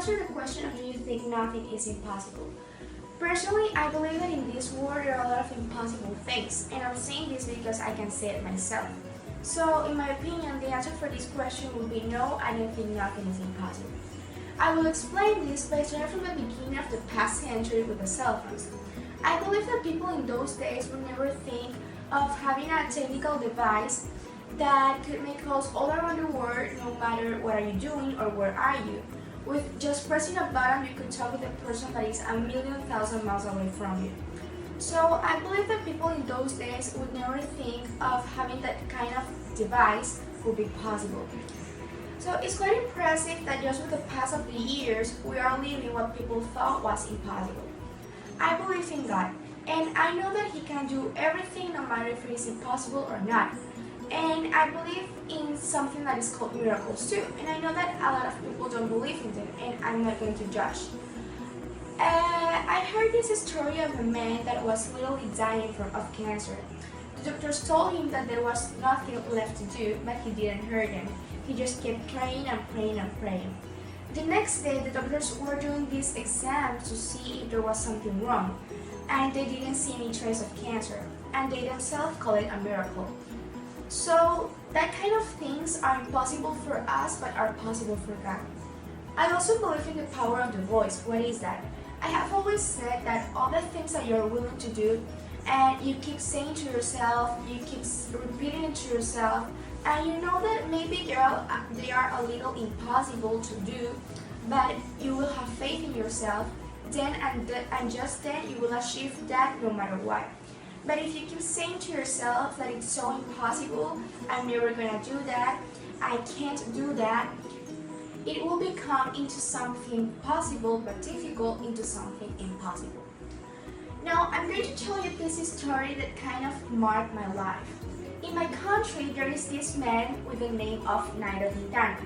answer the question of do you think nothing is impossible? Personally, I believe that in this world there are a lot of impossible things, and I'm saying this because I can say it myself. So, in my opinion, the answer for this question would be no, I don't think nothing is impossible. I will explain this by starting from the beginning of the past century with the cell phones. I believe that people in those days would never think of having a technical device that could make calls all around the world, no matter what are you doing or where are you. With just pressing a button, you could talk with a person that is a million thousand miles away from you. So I believe that people in those days would never think of having that kind of device would be possible. So it's quite impressive that just with the past of the years, we are living what people thought was impossible. I believe in God, and I know that He can do everything no matter if it is impossible or not. And I believe in something that is called miracles too, and I know that a lot of people don't believe in them, and I'm not going to judge. I heard this story of a man that was literally dying of cancer. The doctors told him that there was nothing left to do, but he didn't hear them. He just kept praying and praying and praying. The next day, the doctors were doing these exams to see if there was something wrong, and they didn't see any trace of cancer, and they themselves call it a miracle. So, that kind of things are impossible for us, but are possible for God. I also believe in the power of the voice. What is that? I have always said that all the things that you're willing to do, and you keep saying to yourself, you keep repeating it to yourself, and you know that maybe they are a little impossible to do, but you will have faith in yourself, then and just then you will achieve that no matter what. But if you keep saying to yourself that it's so impossible, I'm never gonna do that, I can't do that, it will become into something possible but difficult into something impossible. Now, I'm going to tell you this story that kind of marked my life. In my country, there is this man with the name of Nairo Quintana.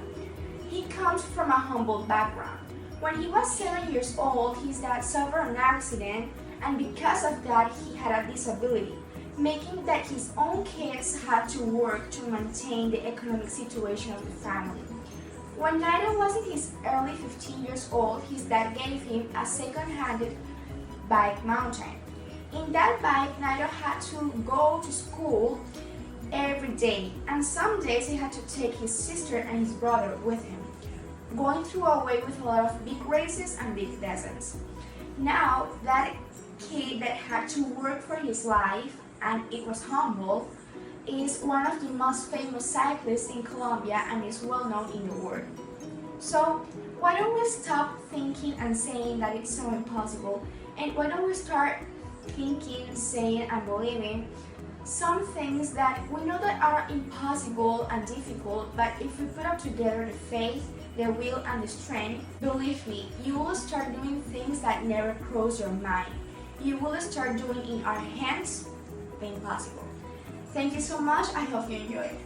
He comes from a humble background. When he was 7 years old, his dad suffered an accident, and because of that, he had a disability, making that his own kids had to work to maintain the economic situation of the family. When Nairo was in his early 15 years old, his dad gave him a second-handed bike mountain. In that bike, Nairo had to go to school every day, and some days he had to take his sister and his brother with him, going through a way with a lot of big races and big deserts. Now, that kid that had to work for his life, and it was humble, is one of the most famous cyclists in Colombia and is well known in the world. So, why don't we stop thinking and saying that it's so impossible, and why don't we start thinking, saying, and believing some things that we know that are impossible and difficult, but if we put up together the faith, the will, and the strength, believe me, you will start doing things that never cross your mind. You will start doing in our hands the impossible. Thank you so much. I hope you enjoyed.